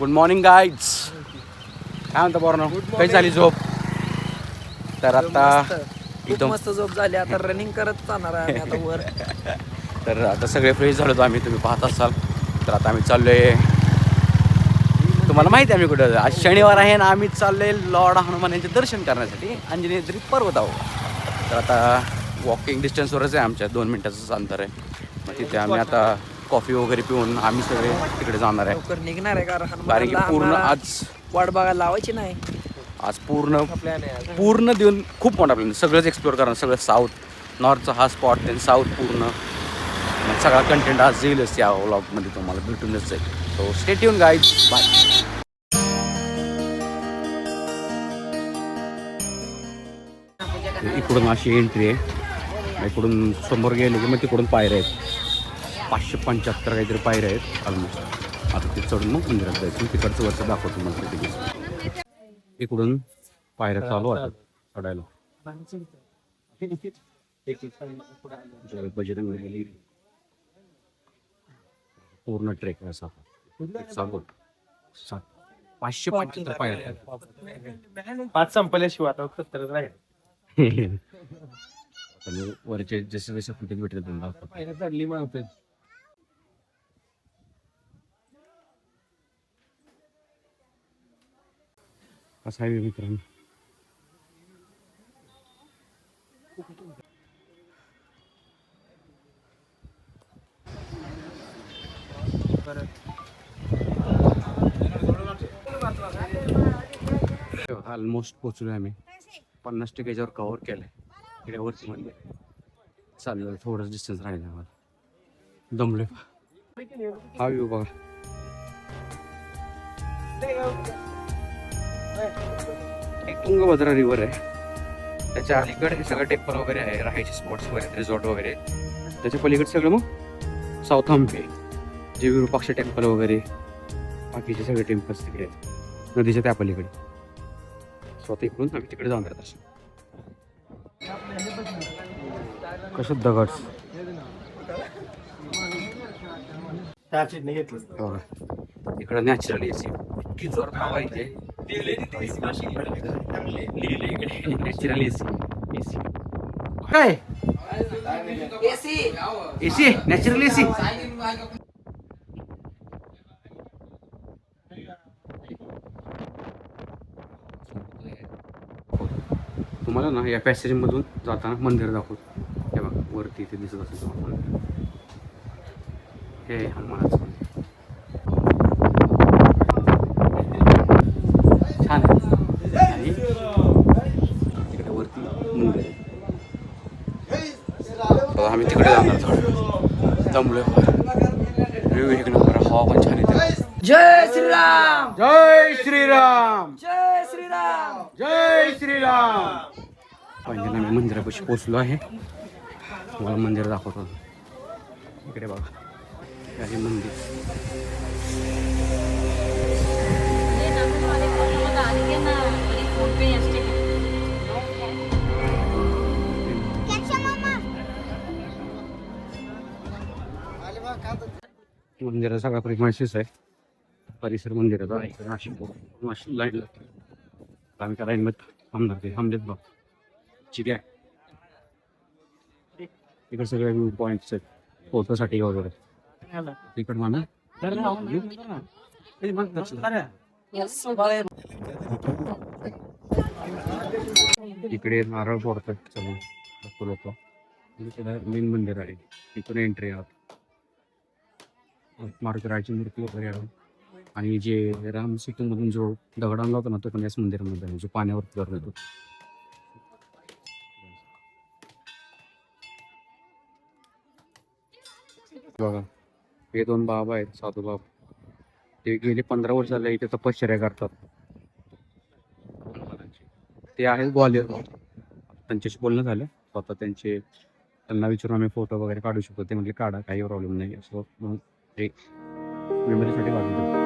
Good morning guys. काय म्हणता पोरांनो, काही झाली झोप? तर आता एकदम मस्त झोप झाली. आता रनिंग करत जाणार आहे आता वर. तर आता सगळे फ्रेश झालो आम्ही, तुम्ही पाहत असाल. तर आता आम्ही चाललोय, तुम्हाला माहिती आहे आम्ही कुठं, आज शनिवार आहे ना, आम्ही चाललोय लॉर्ड हनुमान यांचे दर्शन करण्यासाठी अंजनेरी पर्वतावर. तर आता वॉकिंग डिस्टन्सवरच आहे, आमच्या 2 मिनिटाचंच अंतर आहे. मग तिथे आम्ही आता कॉफी वगैरे पिऊन आम्ही सगळे तिकडे जाणार आहे. लवकर निघणार आहे कारण की पूर्ण आज वाट बघायला लावायची नाही. आज पूर्ण देऊन खूप मोठा प्लॅन, सगळंच एक्सप्लोअर करणार, सगळं साऊथ नॉर्थचा हा स्पॉट, देन साऊथ पूर्ण. मग सगळा कंटेंट आज येईलच या व्लॉगमध्ये, तुम्हाला भेटूनच जाईल. So stay tune guys, bye. इकडून अशी एंट्री आहे, इकडून समोर गेले की मग तिकडून पायऱ्या आहेत. 575 काहीतरी पायऱ्या आहेत ऑलमोस्ट. आता ते चढून मग मंदिरात जायचं. तिकडचं वरचं दाखवतो मला तिथे. इकडून पायऱ्या चालू आहेत चढायला. बजरंग पूर्ण ट्रेक आहे असा चालू. 575 पायऱ्या. 5 संपल्याशिवाय आता 70 राहील. वरचे जसे जसे फुटेज भेटले त्यांना चढली मग कसं आहे मित्रांनो. ऑलमोस्ट पोहोचलोय आम्ही. 50% याच्यावर कव्हर केलंय. इकडे वरती म्हणजे चाललं, थोडंच डिस्टन्स राहिलं आम्हाला. दमलोय. हा व्ह्यू बघा. एक तुंगभद्रा रिव्हर आहे, त्याच्या अलीकडे सगळं टेम्पल वगैरे आहे, राहायचे स्पॉट्स वगैरे, रिसॉर्ट वगैरे. त्याच्या पलीकडे सगळं मग साऊथ हम्पी, जे विरूपाक्ष टेम्पल वगैरे, बाकीचे सगळे टेम्पल्स तिकडे आहेत नदीच्या त्या पलीकडे. स्वतः इकडून आम्ही तिकडे जाणार तसं. कसं दगड इकडं नॅचरल एसी, इतकी जोर हवा येते. नॅचरल एसी काय एसी नॅचरल एसी. तुम्हाला ना या पॅसेजमधून जाताना मंदिर दाखवतो. हे बघा वरती इथे दिसत असेल तुम्हाला, हे हनुमानाचं मंदिर छान आहे. आणि तिकडे वरती मंदिर आहे. आम्ही तिकडे जाणार, थोडं दमलोय. व्ह्यू एक नंबर, हवा पण छान येते. जय श्रीराम, जय श्रीराम, जय श्रीराम, जय श्रीराम. फायनली आम्ही मंदिरापाशी पोचलो आहे. तुम्हाला मंदिर दाखवतो. इकडे बघा, हे मंदिर. मंदिराचा सगळा प्रिमायसिस आहे परिसर मंदिराचा. नाशिक लाईन आम्ही त्या लाईनमध्ये थांबणार, ते थांबलेत बघ. ठीक आहे, इकडे सगळे व्ह्यू पॉईंट्स आहेत फोटोसाठी वगैरे. तिकडं म्हणा इकडे नारळ फोडतात सगळे लोक. मेन मंदिर आहे, इकडे एंट्री आहात. मारुतीरायाची मूर्ती वगैरे आहे. आणि जे राम सेतूमधून जो दगड आणला होता ना, तो पण याच मंदिरामध्ये आहे, जो पाण्यावरती करतो. बघा, हे 2 बाबा आहेत, साधू बाबा. ते गेले 15 वर्ष झाले इथे तपश्चर्या करतात. ते आहेत ग्वालियर. त्यांच्याशी बोलणं झालं, स्वतः त्यांना विचारून आम्ही फोटो वगैरे काढू शकतो. ते म्हणजे काढा, काही प्रॉब्लेम नाही. असं म्हणून ते मेमरीसाठी काढतो.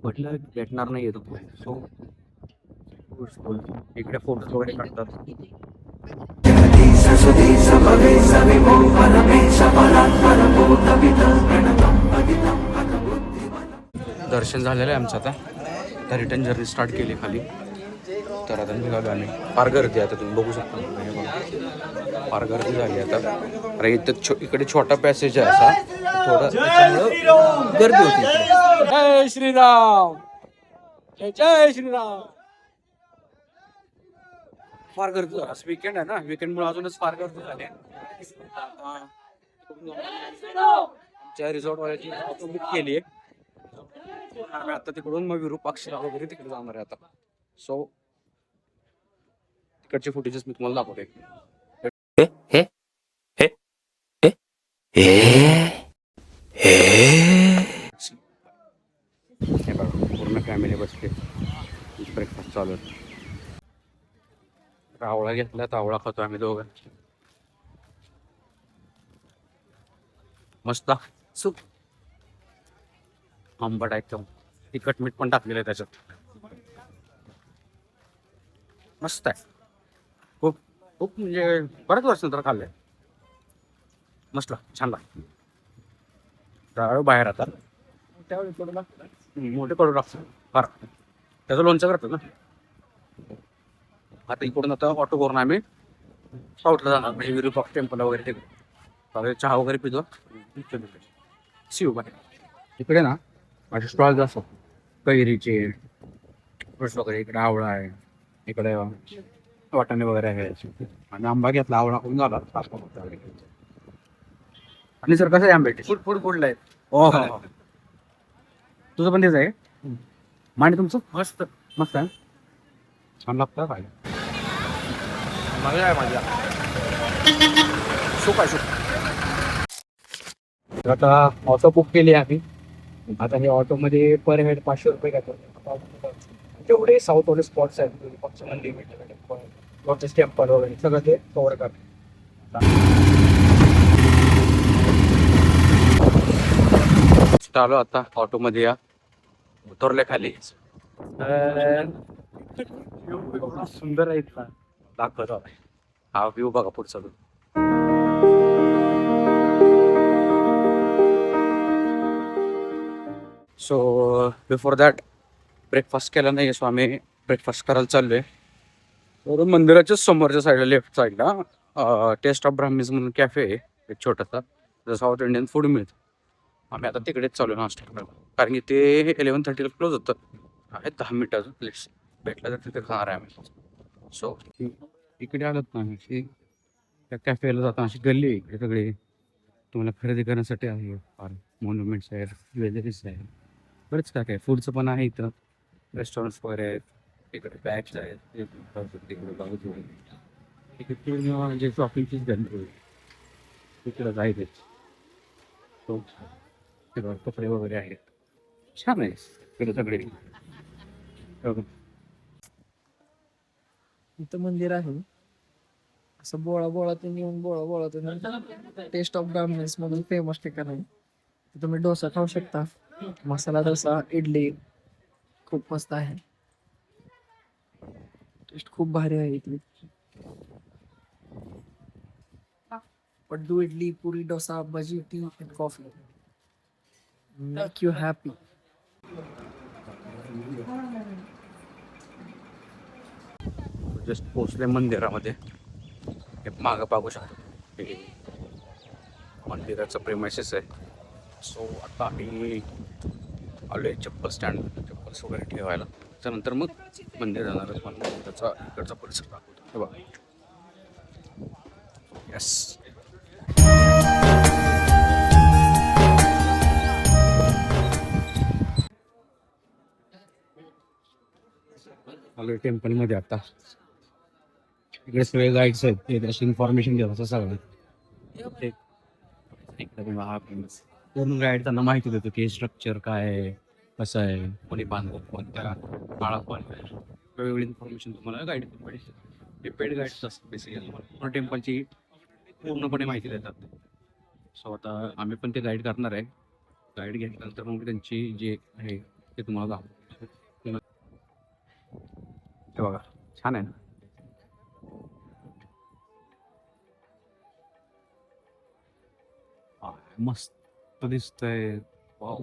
म्हटलं भेटणार नाही येतो सो इकडे फोटोज वगैरे काढतात. दर्शन झालेलं आहे आमचं आता रिटर्न जर्नी स्टार्ट केली खाली. तर आता निघालो आम्ही. फार गर्दी आहे आता तुम्ही बघू शकता. हे बघा. फार गर्दी झाली आता. अरे इथं इकडे छोटा पॅसेज आहे असा थोडा त्याच्यामुळं गर्दी होती इकडे. जय श्रीराम जय श्रीराम. फार गर्दी आज वीकेंड आहे ना. वीकेंडमुळे अजूनच फार गर्दी झाली. आमच्या रिसॉर्ट वाल्याची ऑटो बुक केली आहे. आम्ही आता तिकडून मग विरूपाक्षला वगैरे तिकडे जाणार आहे आता. सो तिकडचे फुटेजेस मी तुम्हाला दाखवते. हे बघा पूर्ण फॅमिली बसते. ब्रेकफास्ट चालू आहे. आवळा घेतला तर आवळा खातो आम्ही दोघं. मस्त सुप आंबट एकदम. तिखट मीठ पण टाकलेलं आहे त्याच्यात. मस्त आहे. खूप खूप म्हणजे बऱ्याच वर्षानंतर खाल्लंय. मस्त छान लागतं. त्यावेळी बाहेर आता त्यावेळी कडू लागतं. मोठे कडू लागतं फार. त्याचं लोणचं करतात ना. आता इकडून आता ऑटो करून आम्ही साऊथला जाणार म्हणजे विरूपाक्ष टेम्पल वगैरे तिकडे चहा वगैरे पितो. शिव बाय इकडे ना माझे स्टॉल जास्त कैरीचे फ्रुट्स वगैरे. इकडे आवळा आहे. इकडे वाटाणे वगैरे आहे. आणि आंबा घेतला आवळा करून झाला. आणि सर कसं आहे आंबे? फुडला आहेत. हो तुझं पण तेच आहे. मांडी तुमचं मस्त मस्त आहे. छान लागतं काय. मजा आहे माझ्या. सुख आहे सुख. आता ऑटो बुक केली आम्ही. आता हे ऑटोमध्ये पर हेड 500 रुपये घेतो. जेवढे साऊथवाले स्पॉट्स आहेत पक्ष मंदिर लोटस टेम्पल वगैरे सगळं ते कव्हर करतो. आलो आता ऑटोमध्ये. या उतरले खाली. सुंदर आहे इथला. दाखवतो हा व्ह्यू बघा पुढचा. सो बिफोर दॅट ब्रेकफास्ट केला नाही. सो आम्ही ब्रेकफास्ट करायला चाललोय. वरून मंदिराच्याच समोरच्या साईडला लेफ्ट साईडला टेस्ट ऑफ ब्राह्मीज म्हणून कॅफे आहे एक छोटासा. साऊथ इंडियन फूड मिळतं. आम्ही आता तिकडेच चालू नाश्ता करायला. कारण की ते 11:30ला क्लोज होतं. आहे 10 मिनिटाचं प्लेट्स भेटला तर तिथे खाणार आहे आम्ही. सो इकडे आलोत ना अशी त्या कॅफेला जाताना अशी गल्ली इकडे सगळे तुम्हाला खरेदी करण्यासाठी आहे. फार मॉन्युमेंट्स आहेत ज्वेलरीज आहेत बरेच काय काय फूडचं पण आहे इथं. रेस्टॉरंट्स वगैरे आहेत. इकडे बॅग्स आहेत. तिकडे बाजू इकडे म्हणजे शॉपिंगचीच गल्ली तिकडं जायचे. तो कपडे वगैरे आहेत. छान आहे इकडे सगळे. इथं मंदिर आहे. असं बोळातून येऊन बोळातून टेस्ट ऑफ ब्राह्मण्स म्हणून फेमस ठिकाण आहे. तुम्ही डोसा खाऊ शकता. मसाला डोसा इडली खूप मस्त आहे. टेस्ट खूप भारी आहे इथली. Paddu idli puri dosa bhaji tea and coffee make you happy. Just पोचले मंदिरामध्ये. हे मागं पाहू शकतो हे मंदिराचं प्रेमायसेस आहे. सो आता आम्ही आलोय चप्पल स्टँड. चप्पल्स वगैरे ठेवायला. त्यानंतर मग मंदिर जाणार. पण त्याचा इकडचा परिसर दाखवतो. हे बघा. यस आलोय टेम्पलमध्ये आता. इकडे सगळे गाईड्स आहेत. ते त्याची इन्फॉर्मेशन देतात सगळं. पूर्ण गाईड त्यांना माहिती देतो की स्ट्रक्चर काय आहे कसं आहे कोणी बांधलं कोणत्या काळात बांधलं. वेगवेगळी इन्फॉर्मेशन तुम्हाला गाईड पाहिजे. हे पेड गाईड्स असतात बेसिकली. पूर्ण टेम्पलची पूर्णपणे माहिती देतात. सो आता आम्ही पण ते गाईड करणार आहे. गाईड घेतल्यानंतर मग त्यांची जे आहे ते तुम्हाला दाखवतो. हे बघा छान आहे ना. मस्त दिसतंय. वाव.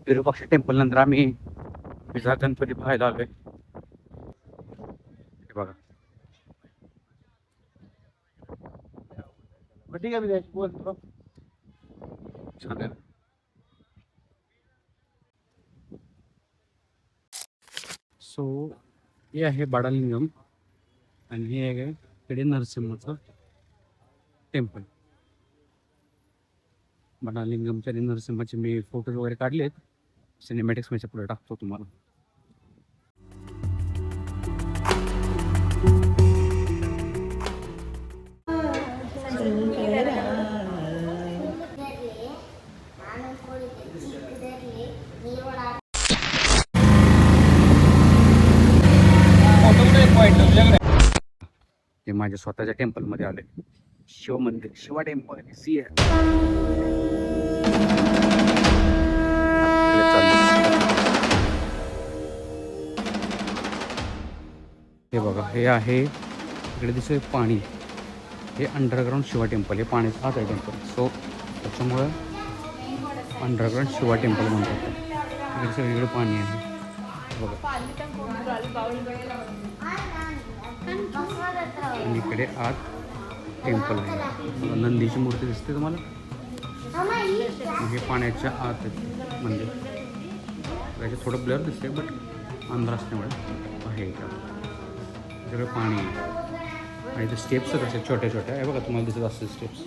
विरूपाक्ष टेम्पल नंतर आम्ही विजा गणपती पाहायला आलोय. हे बघा छान आहे. सो हे आहे बाडालिंगम आणि हे आहे इकडे नरसिंहाचं टेम्पल. बाडालिंगमच्या आणि नरसिंहाचे मी फोटोज वगैरे काढलेत. सिनेमॅटिक्स मध्ये पुढे टाकतो तुम्हाला. हे माझ्या स्वतःच्या टेम्पल मध्ये आले. शिव मंदिर, शिवा टेम्पल. हे बघा हे आहे इकडे दिसतंय पाणी. हे अंडरग्राऊंड शिवा टेम्पल. हे पाण्याचं आत आहे टेम्पल. सो त्याच्यामुळं अंडरग्राऊंड शिवा टेम्पल म्हणतात. इकडे सगळीकडे पाणी आहे बघा. आणि इकडे आत टेम्पल आहे. नंदीची मूर्ती दिसते तुम्हाला. हे पाण्याच्या आत म्हणजे त्याच्यात थोडं ब्लर दिसते बट अंधार असल्यामुळे आहे. सगळं पाणी आहे आणि ते स्टेप्स असे छोट्या छोट्या आहे बघा. तुम्हाला दिसत असतील स्टेप्स.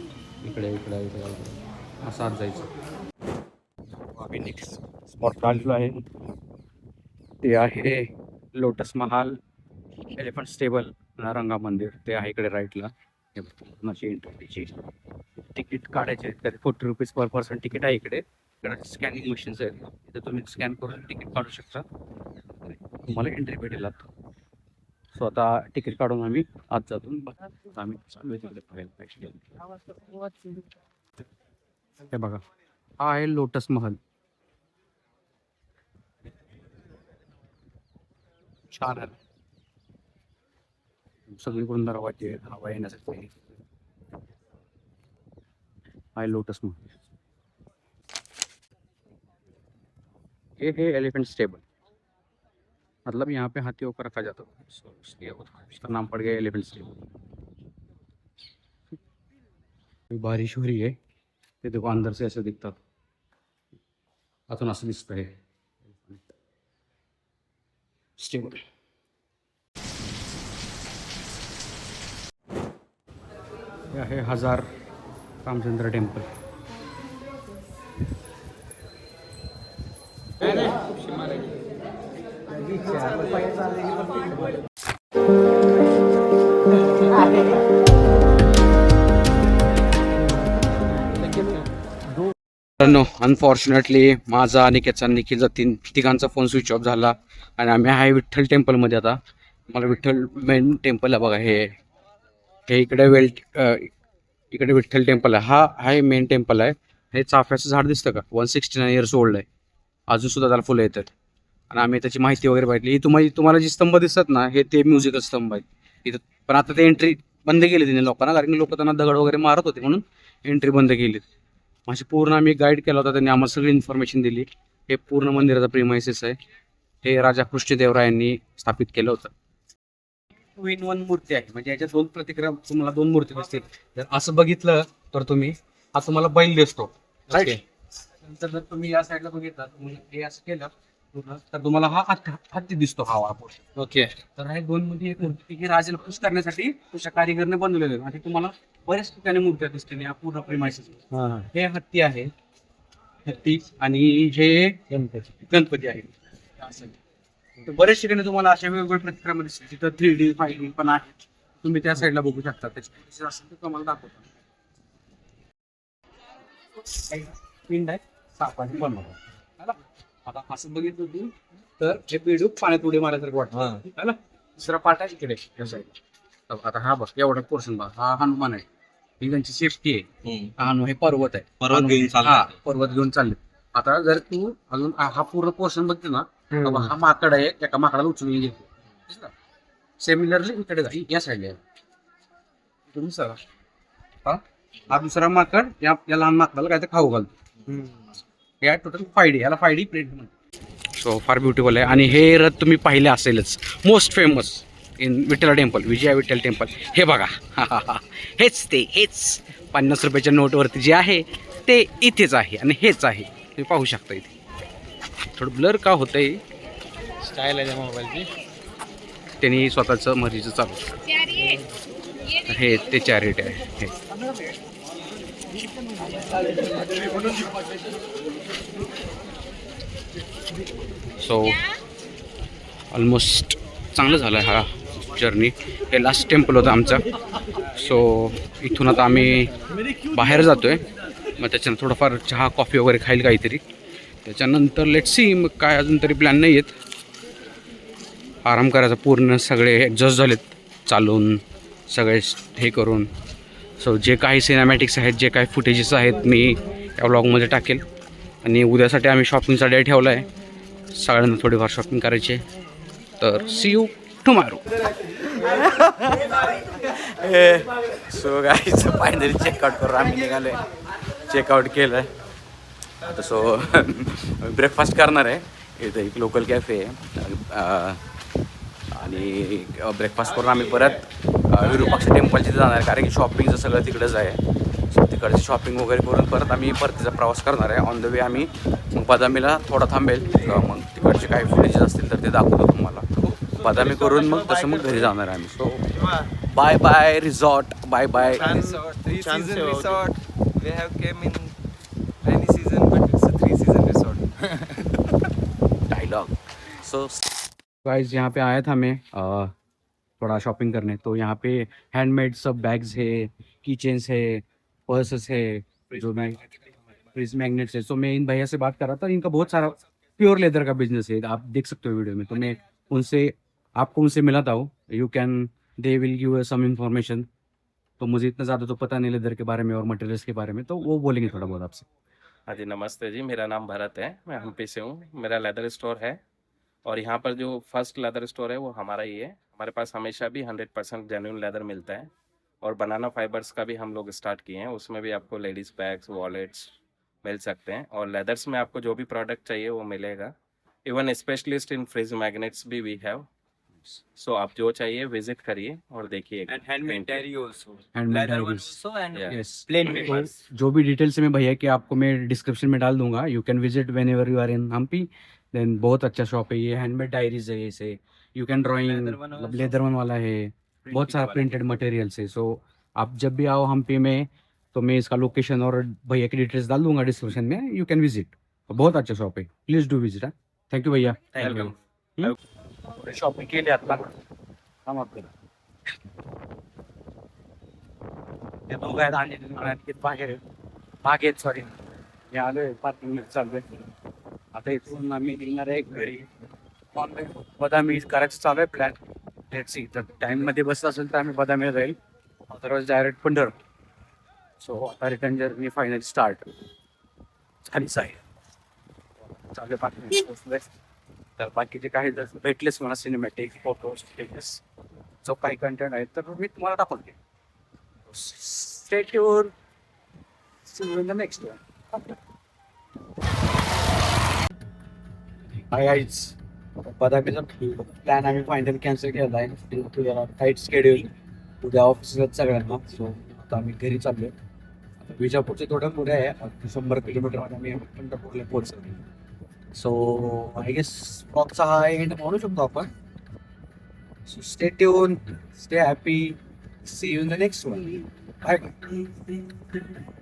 इकडे इकडे इकडे इकडे असं आत जायचं. आम्ही नेक्स्ट स्पॉट आलेलो आहे. ते आहे लोटस महाल एलिफंट स्टेबल रंगा मंदिर. ते आहे इकडे राईटला. एंट्रीची तिकीट काढायचे. तर 40 रुपीज पर पर्सन तिकीट आहे. इकडे स्कॅनिंग मशीन्स आहेत. इथे तुम्ही स्कॅन करून तिकीट काढू शकता. तुम्हाला एंट्री भेटेल. सो आता तिकीट काढून आम्ही आत जातो. आम्ही चालू तिकडे बघायला. हे बघा हा आहे लोटस महल. छान आहे. सगळीकडून दरवाजे हवा येण्यासाठी आहे लोटस महल. ये एलिफेंट स्टेबल मतलब यहाँ पे हाथियों को रखा जाता है. सो इसलिए उसका नाम पड़ गया एलिफेंट स्टेबल. बारिश हो रही है. ये देखो अंदर से ऐसे दिखता अतून असं दिसत आहे स्टेबल. हे आहे हजार रामचंद्र टेम्पल. अनफॉर्च्युनेटली माझा अनिकेतचा निखिलचा तिघांचा फोन स्विच ऑफ झाला आणि आम्ही आहे विठ्ठल टेम्पलमध्ये. आता मला विठ्ठल मेन टेम्पल आहे बघा. हे इकडे इकडे विठ्ठल टेम्पल आहे. हा आहे मेन टेम्पल आहे. हे चाफ्याचं झाड दिसतं का 169 इयर्स ओल्ड आहे. अजून सुद्धा त्याला फुलं येतात. आणि आम्ही त्याची माहिती वगैरे पाहिली. तुम्हाला जी स्तंभ दिसतात ना हे ते म्युझिकल स्तंभ आहेत इथं. पण आता ते एंट्री बंद केली तिने लोकांना. कारण की लोक त्यांना दगड वगैरे मारत होते म्हणून एंट्री बंद केली. माझी पूर्ण आम्ही गाईड केला होता. त्यांनी आम्हाला सगळी इन्फॉर्मेशन दिली. हे पूर्ण मंदिराचा प्रिमायसेस आहे. हे राजा कृष्णदेवरायांनी स्थापित केलं होतं. 2 in 1 मूर्ती आहे. म्हणजे याच्या 2 प्रतिक्रिया तुम्हाला 2 मूर्ती दिसतील. जर असं बघितलं तर तुम्ही हा तुम्हाला बैल दिसतो राईट. नंतर जर तुम्ही या साईडला बघितलं हे असं केलं तर तुम्हाला हा हत्ती दिसतो. हा वापर ओके. तर हे 2 मध्ये एक मूर्ती ही राजाला खुश करण्यासाठी तुझ्या कारिगरने बनवलेली आहे. आणि तुम्हाला बऱ्याच ठिकाणी मूर्त्या दिसतील या पूर्ण प्रिमायसेस. हे हत्ती आहे. हत्ती आणि हे गणपती आहे. तर बरेच ठिकाणी तुम्हाला अशा वेगवेगळ्या प्रतिक्रियामध्ये दिसतील. तिथं 3D 5D पण आहे. तुम्ही त्या साईडला बघू शकता. त्याची असेल तर तुम्हाला दाखवतो. पिंड आहे सापाची बनवतो. आता असं बघितलं तू तर हे बेडूक पाण्यात उडी मारल्यासारखं वाटतं. है ना? दुसरा पाठ आहे इकडे या साईड. आता हा बघ एवढा पोर्शन बघ, हा हनुमान आहे. ही त्यांची सेफ्टी आहे. हा हे पर्वत आहे. पर्वत घेऊन चालले. आता जर तू अजून हा पूर्ण पोर्शन बघते ना, तर हा माकड आहे. एका माकडाला उचलून घेतो. सिमिलरली इकडे या साईडला तुम्ही सर हा दुसरा माकड या लहान माकडाला काय तर खाऊ घालतो. या टोटल 5D, याला 5D प्रिंट म्हणतो. सो फार ब्युटिफुल आहे. आणि हे रथ तुम्ही पाहिले असेलच, मोस्ट फेमस इन विठ्ठला टेम्पल, विजया विठ्ठल टेम्पल. हे बघा हेच 50 रुपयाच्या नोटवरती जे आहे ते इथेच आहे आणि हेच आहे. तुम्ही पाहू शकता इथे. थोडं ब्लर का होतंय, स्टाईल आहे मोबाईलची. त्यांनी स्वतःचं मर्जीचं चालू. हे ते चॅरिट आहे हे. सो ऑलमोस्ट चांगलं झालं हा जर्नी. हे लास्ट टेम्पल होतं आमचा. सो इथून आता आम्ही बाहेर जातो आहे. मग त्याच्यानं थोडंफार चहा कॉफी वगैरे खाईल काहीतरी. त्याच्यानंतर लेट सी, मग काय अजून तरी प्लॅन नाही आहेत. आराम करायचा. पूर्ण सगळे एक्झॉस्ट झालेत चालून सगळे हे करून. सो जे काही सिनेमॅटिक्स आहेत, जे काही फुटेजेस आहेत, मी या व्लॉगमध्ये टाकेल. आणि उद्यासाठी आम्ही शॉपिंगचा डे ठेवला आहे. सगळ्यांना थोडीफार शॉपिंग करायची आहे. तर see you tomorrow. So guys finally checkout करून आम्ही निघालो आहे. चेकआउट केलं आहे आता. सो ब्रेकफास्ट करणार आहे. इथं एक लोकल कॅफे आहे. आणि ब्रेकफास्ट करून आम्ही परत विरूपाक्ष टेम्पलच्या तिथे जाणार आहे. कारण की शॉपिंगचं सगळं तिकडंच आहे. सो तिकडची शॉपिंग वगैरे करून परत आम्ही परतीचा प्रवास करणार आहे. ऑन द वे आम्ही मग बदामीला थोडा थांबेल. मग तिकडचे काही फुटेजेस असतील तर ते दाखवतो तुम्हाला. बदामी करून मग तसं मग घरी जाणार आहे आम्ही. So bye bye resort, bye bye. 3-season resort. We have came in rainy season, but it's a 3-season resort. Dialogue. So guys यहाँ पे आया था मैं थोड़ा शॉपिंग करने. तो यहाँ पे हैंडमेड सब बैग्स है, की चेन्स है, पर्सेस है, जो भी फ्रिज मैग्नेट्स है. सो मैं इन भैया से बात कर रहा था. इनका बहुत सारा प्योर लेदर का बिजनेस है, आप देख सकते हो वीडियो में. तो मैं आपको उनसे मिलाता हूँ. You can, they will give some information. तो मुझे इतना ज़्यादा तो पता नहीं लेदर के बारे में और मटेरियल्स के बारे में, तो वो बोलेंगे थोड़ा बहुत आपसे. हाँ जी, नमस्ते जी, मेरा नाम भरत है, मैं हम्पी से हूँ. मेरा लेदर स्टोर है और यहाँ पर जो फर्स्ट लेदर स्टोर है वो हमारा ही है. हमारे पास हमेशा भी 100% जेन्युइन लेदर मिलता है. और बनाना फाइबर्स का भी हम लोग स्टार्ट किए हैं. उसमें भी आपको लेडीज़ बैग्स, वॉलेट्स मिल सकते हैं. और लेदर्स में आपको जो भी प्रोडक्ट चाहिए वो मिलेगा. Even specialist in fridge magnets भी वी हैव. सो आप जो चाहिए विजिट करिए और देखिए. And handmade diary also. Handmade Leather one diaries. also and Yeah. Yes. plain तो papers. जो भी डिटेल्स है मैं भैया कि आपको मैं डिस्क्रिप्शन में डाल दूंगा. You can visit whenever you are in Hampi. Then बहुत अच्छा शॉप है ये. हैंडमेड डायरीज है इसे. You can drawing, Leather one also. Leather one वाला है. बहुत सारा वाला प्रिंटेड मटेरियल्स है. सो आप जब भी आओ हम्पी में तो मैं इसका लोकेशन और भैया की डिटेल्स डाल दूंगा डिस्क्रिप्शन में. You can visit. बहुत अच्छा शॉप है, please do visit. Thank you भैया. वेलकम. शॉपिंग केली आता. थांब आपल्याला ते दोघं आहेत आणि बागेत सॉरी मी आलोय पार्किंग चालू आहे. आता इथून आम्ही निघणार आहे घरी. बदामी करायचं चालू आहे प्लॅन. लेट सी, तर टाईममध्ये बसत असेल तर आम्ही बदामीला जाईल, अदरवाईज डायरेक्ट पंढर. सो आता रिटर्न जर्नी फायनली स्टार्ट झालीच आहे. चालू पार्किंग पोचलोय. तर बाकीचे काही जर भेटलेच मला सिनेमॅटिक फोटोज टेक्स जो काही कंटेंट आहे तर मी तुम्हाला दाखवते. Stay tune. See you in the next one. Hi guys, बदामीचा प्लॅन आम्ही फायनल कॅन्सल केला आहे. तुझ्या टाईट स्केड्यूल, उद्या ऑफिसलाच सगळ्यांना. सो आता आम्ही घरी चाललोय. आता विजापूरचे थोडं पुढे आहे, 100 किलोमीटरमध्ये आम्ही पंढरपूरला पोहोचलो. सो आय गेस ब्लॉगचा हा एंड म्हणू शकतो आपण. So stay tune, stay happy, see you in the next one. Bye bye.